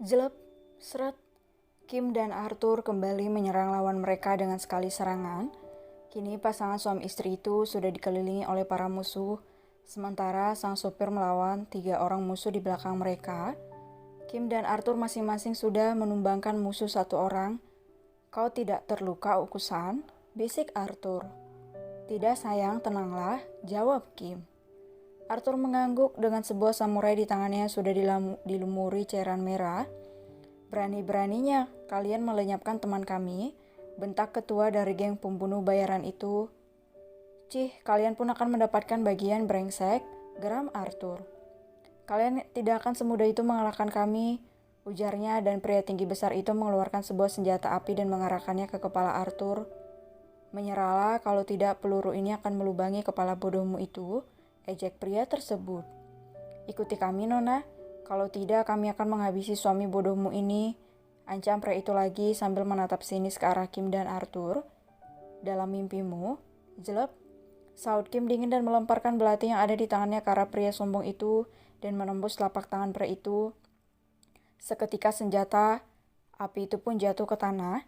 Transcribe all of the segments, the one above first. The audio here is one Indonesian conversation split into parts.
Jelep, seret. Kim dan Arthur kembali menyerang lawan mereka dengan sekali serangan. Kini pasangan suami istri itu sudah dikelilingi oleh para musuh, sementara sang sopir melawan 3 orang musuh di belakang mereka. Kim dan Arthur masing-masing sudah menumbangkan musuh 1 orang. "Kau tidak terluka, ukusan?" bisik Arthur. "Tidak sayang, tenanglah," jawab Kim. Arthur mengangguk dengan sebuah samurai di tangannya sudah dilumuri cairan merah. "Berani-beraninya kalian melenyapkan teman kami," bentak ketua dari geng pembunuh bayaran itu. "Cih, kalian pun akan mendapatkan bagian, brengsek," geram Arthur. "Kalian tidak akan semudah itu mengalahkan kami," ujarnya, dan pria tinggi besar itu mengeluarkan sebuah senjata api dan mengarahkannya ke kepala Arthur. "Menyerahlah, kalau tidak peluru ini akan melubangi kepala bodohmu itu," ejek pria tersebut. "Ikuti kami, Nona. Kalau tidak, kami akan menghabisi suami bodohmu ini," ancam pria itu lagi sambil menatap sinis ke arah Kim dan Arthur. "Dalam mimpimu, jelek," saut Kim dingin dan melemparkan belati yang ada di tangannya ke arah pria sombong itu dan menembus telapak tangan pria itu. Seketika senjata api itu pun jatuh ke tanah.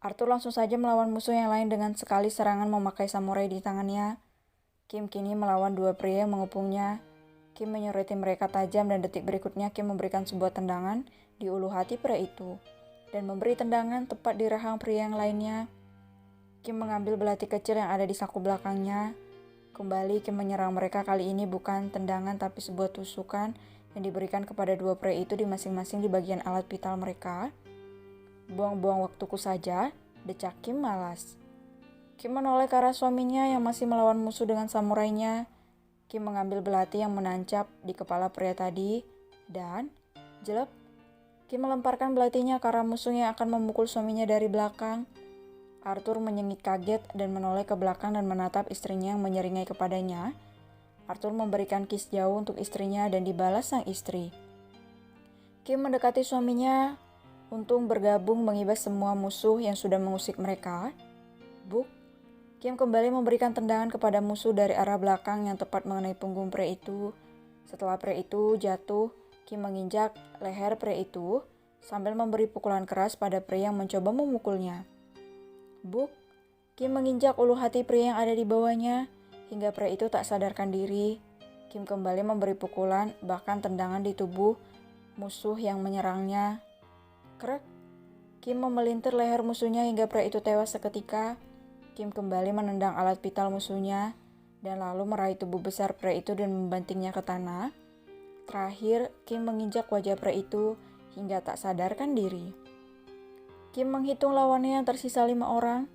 Arthur langsung saja melawan musuh yang lain dengan sekali serangan memakai samurai di tangannya. Kim kini melawan 2 pria yang mengepungnya. Kim menyoroti mereka tajam dan detik berikutnya Kim memberikan sebuah tendangan di ulu hati pria itu dan memberi tendangan tepat di rahang pria yang lainnya. Kim mengambil belati kecil yang ada di saku belakangnya. Kembali Kim menyerang mereka, kali ini bukan tendangan tapi sebuah tusukan yang diberikan kepada 2 pria itu di masing-masing di bagian alat vital mereka. "Buang-buang waktuku saja," decak Kim malas. Kim menoleh ke arah suaminya yang masih melawan musuh dengan samurainya. Kim mengambil belati yang menancap di kepala pria tadi dan jelek. Kim melemparkan belatinya ke arah musuh yang akan memukul suaminya dari belakang. Arthur menyengit kaget dan menoleh ke belakang dan menatap istrinya yang menyeringai kepadanya. Arthur memberikan kiss jauh untuk istrinya dan dibalas sang istri. Kim mendekati suaminya untuk bergabung mengibas semua musuh yang sudah mengusik mereka. Buk. Kim kembali memberikan tendangan kepada musuh dari arah belakang yang tepat mengenai punggung pria itu. Setelah pria itu jatuh, Kim menginjak leher pria itu sambil memberi pukulan keras pada pria yang mencoba memukulnya. Buk. Kim menginjak ulu hati pria yang ada di bawahnya hingga pria itu tak sadarkan diri. Kim kembali memberi pukulan, bahkan tendangan di tubuh musuh yang menyerangnya. Krek. Kim memelintir leher musuhnya hingga pria itu tewas seketika. Kim kembali menendang alat vital musuhnya dan lalu meraih tubuh besar pria itu dan membantingnya ke tanah. Terakhir, Kim menginjak wajah pria itu hingga tak sadarkan diri. Kim menghitung lawannya yang tersisa 5 orang.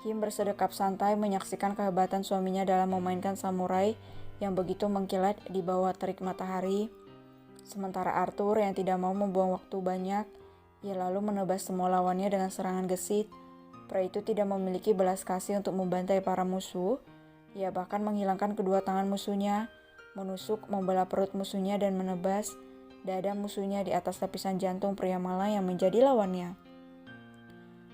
Kim bersedekap santai menyaksikan kehebatan suaminya dalam memainkan samurai yang begitu mengkilat di bawah terik matahari. Sementara Arthur yang tidak mau membuang waktu banyak, ia lalu menebas semua lawannya dengan serangan gesit. Pria itu tidak memiliki belas kasih untuk membantai para musuh. Ia bahkan menghilangkan kedua tangan musuhnya, menusuk, membelah perut musuhnya dan menebas dada musuhnya di atas lapisan jantung pria malang yang menjadi lawannya.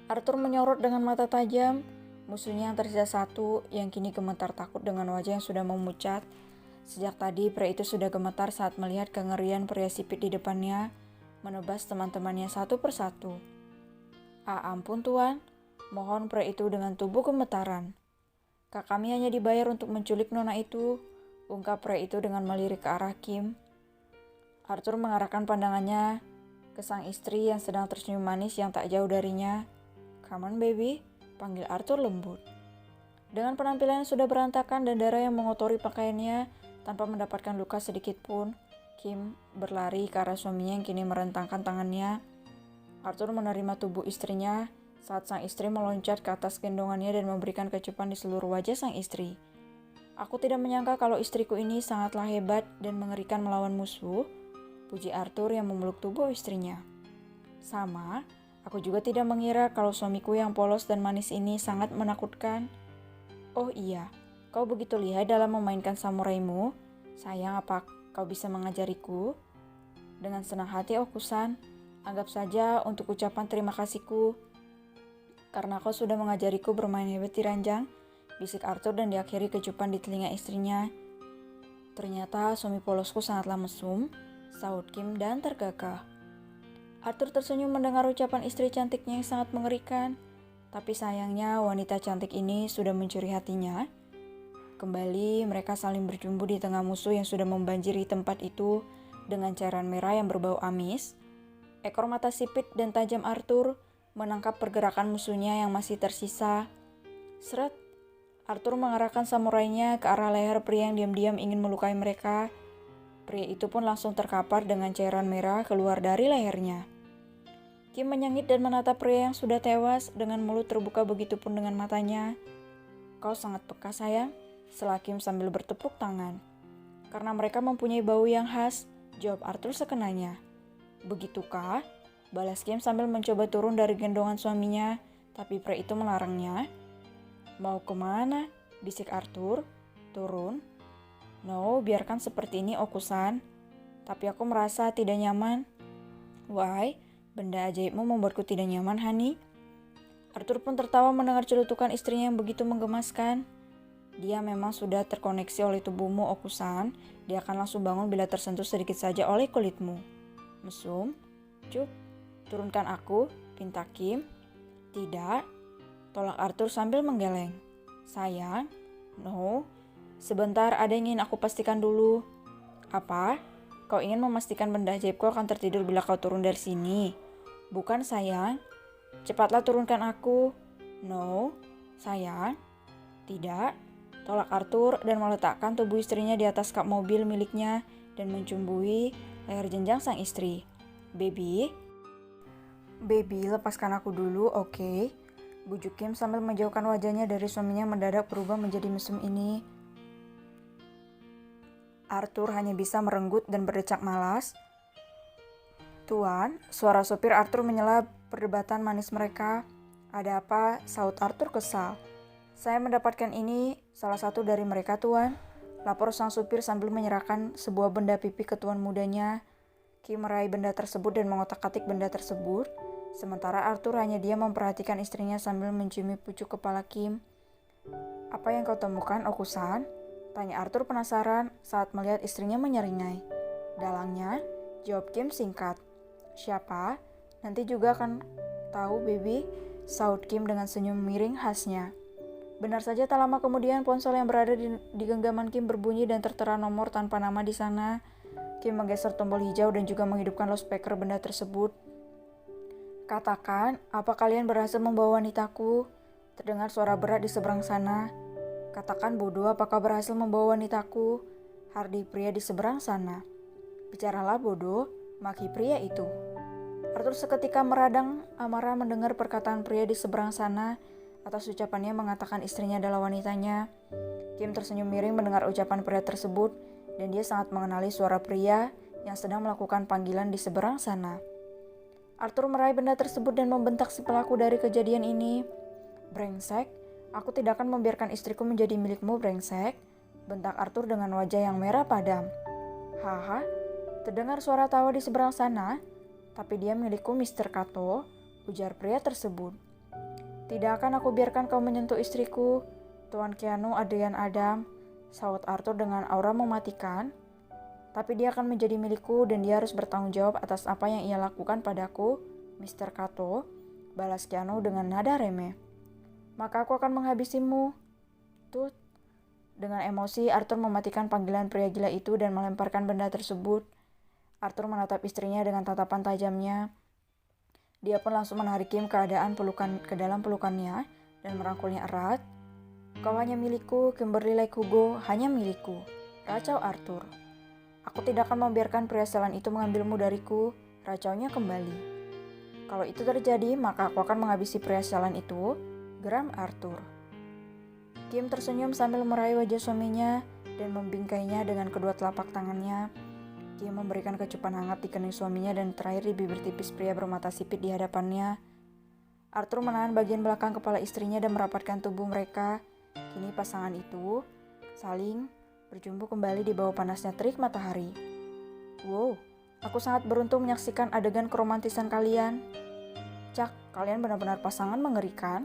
Arthur menyorot dengan mata tajam musuhnya yang tersisa 1 yang kini gemetar takut dengan wajah yang sudah memucat. Sejak tadi pria itu sudah gemetar saat melihat kengerian pria sipit di depannya menebas teman-temannya satu persatu. Ampun tuan, mohon pria itu dengan tubuh gemetaran. Kami hanya dibayar untuk menculik nona itu, ungkap pria itu dengan melirik ke arah Kim. Arthur mengarahkan pandangannya ke sang istri yang sedang tersenyum manis yang tak jauh darinya. "Come on baby," panggil Arthur lembut. Dengan penampilan yang sudah berantakan dan darah yang mengotori pakaiannya tanpa mendapatkan luka sedikit pun, Kim berlari ke arah suaminya yang kini merentangkan tangannya. Arthur menerima tubuh istrinya saat sang istri meloncat ke atas gendongannya dan memberikan kecupan di seluruh wajah sang istri. "Aku tidak menyangka kalau istriku ini sangatlah hebat dan mengerikan melawan musuh," puji Arthur yang memeluk tubuh istrinya. "Sama, aku juga tidak mengira kalau suamiku yang polos dan manis ini sangat menakutkan." "Oh iya, Kau begitu lihai dalam memainkan samuraimu. Sayang, apa kau bisa mengajariku? Dengan senang hati, Okusan. Anggap saja untuk ucapan terima kasihku. Karena kau sudah mengajariku bermain hebat di ranjang, bisik Arthur dan diakhiri kecupan di telinga istrinya. Ternyata suami polosku sangatlah mesum, sahut Kim dan tergagah. Arthur tersenyum mendengar ucapan istri cantiknya yang sangat mengerikan. Tapi sayangnya wanita cantik ini sudah mencuri hatinya. Kembali mereka saling berjumbu di tengah musuh yang sudah membanjiri tempat itu dengan cairan merah yang berbau amis. Ekor mata sipit dan tajam Arthur menangkap pergerakan musuhnya yang masih tersisa. Seret, Arthur mengarahkan samurainya ke arah leher pria yang diam-diam ingin melukai mereka. Pria itu pun langsung terkapar dengan cairan merah keluar dari lehernya. Kim menyengit dan menatap pria yang sudah tewas dengan mulut terbuka, begitupun dengan matanya. Kau sangat peka sayang, sela Kim sambil bertepuk tangan. Karena mereka mempunyai bau yang khas, jawab Arthur sekenanya. Begitukah? Balas Kim sambil mencoba turun dari gendongan suaminya, tapi pria itu melarangnya. Mau kemana? Bisik Arthur. Turun. No, biarkan seperti ini Okusan. Tapi aku merasa tidak nyaman. Why? Benda ajaibmu membuatku tidak nyaman, Hani. Arthur pun tertawa mendengar celutukan istrinya yang begitu menggemaskan. Dia memang sudah terkoneksi oleh tubuhmu, Okusan. Dia akan langsung bangun bila tersentuh sedikit saja oleh kulitmu. Mesum. Cup. Turunkan aku, pinta Kim. Tidak, tolak Arthur sambil menggeleng. Sayang, no. Sebentar, ada yang ingin aku pastikan dulu. Apa? Kau ingin memastikan benda ajaibku akan tertidur bila kau turun dari sini? Bukan sayang. Cepatlah turunkan aku. No, sayang. Tidak, tolak Arthur dan meletakkan tubuh istrinya di atas kap mobil miliknya dan mencumbui leher jenjang sang istri. Baby, lepaskan aku dulu, oke? Bujuk Kim sambil menjauhkan wajahnya dari suaminya mendadak berubah menjadi mesum ini. Arthur hanya bisa merenggut dan berdecak malas. Tuan, suara sopir Arthur menyela perdebatan manis mereka. Ada apa? Sahut Arthur kesal. Saya mendapatkan ini, salah satu dari mereka, Tuan. Lapor sang supir sambil menyerahkan sebuah benda pipi ke tuan mudanya. Kim meraih benda tersebut dan mengotak-atik benda tersebut. Sementara Arthur hanya diam memperhatikan istrinya sambil menciumi pucuk kepala Kim. Apa yang kau temukan, Okusan? Tanya Arthur penasaran saat melihat istrinya menyeringai. Dalangnya, jawab Kim singkat. Siapa? Nanti juga akan tahu, baby, sahut Kim dengan senyum miring khasnya. Benar saja tak lama kemudian ponsel yang berada di genggaman Kim berbunyi dan tertera nomor tanpa nama di sana. Kim menggeser tombol hijau dan juga menghidupkan loudspeaker benda tersebut. Katakan, apa kalian berhasil membawa wanitaku? Terdengar suara berat di seberang sana. Katakan bodoh, apakah berhasil membawa wanitaku? Hardi pria di seberang sana. Bicaralah bodoh, maki pria itu. Arthur seketika meradang amarah mendengar perkataan pria di seberang sana. Atas ucapannya mengatakan istrinya adalah wanitanya. Kim tersenyum miring mendengar ucapan pria tersebut dan dia sangat mengenali suara pria yang sedang melakukan panggilan di seberang sana. Arthur meraih benda tersebut dan membentak si pelaku dari kejadian ini. Brengsek, aku tidak akan membiarkan istriku menjadi milikmu, brengsek. Bentak Arthur dengan wajah yang merah padam. Haha, terdengar suara tawa di seberang sana. Tapi dia milikku, Mr. Kato, ujar pria tersebut. Tidak akan aku biarkan kau menyentuh istriku, Tuan Keanu Adrian Adam, sahut Arthur dengan aura mematikan. Tapi dia akan menjadi milikku dan dia harus bertanggung jawab atas apa yang ia lakukan padaku, Mr. Kato, balas Keanu dengan nada remeh. Maka aku akan menghabisimu. Tut. Dengan emosi, Arthur mematikan panggilan pria gila itu dan melemparkan benda tersebut. Arthur menatap istrinya dengan tatapan tajamnya. Dia pun langsung menarik Kim ke dalam pelukannya dan merangkulnya erat. Kau hanya milikku, Kimberly Lake Hugo, hanya milikku, racau Arthur. Aku tidak akan membiarkan pria selan itu mengambilmu dariku, racaunya kembali. Kalau itu terjadi, maka aku akan menghabisi pria selan itu, geram Arthur. Kim tersenyum sambil meraih wajah suaminya dan membingkainya dengan kedua telapak tangannya. Kim memberikan kecupan hangat di kening suaminya dan terakhir di bibir tipis pria bermata sipit di hadapannya. Arthur menahan bagian belakang kepala istrinya dan merapatkan tubuh mereka. Kini pasangan itu saling berjumpa kembali di bawah panasnya terik matahari. Wow, aku sangat beruntung menyaksikan adegan keromantisan kalian. Cak, kalian benar-benar pasangan mengerikan.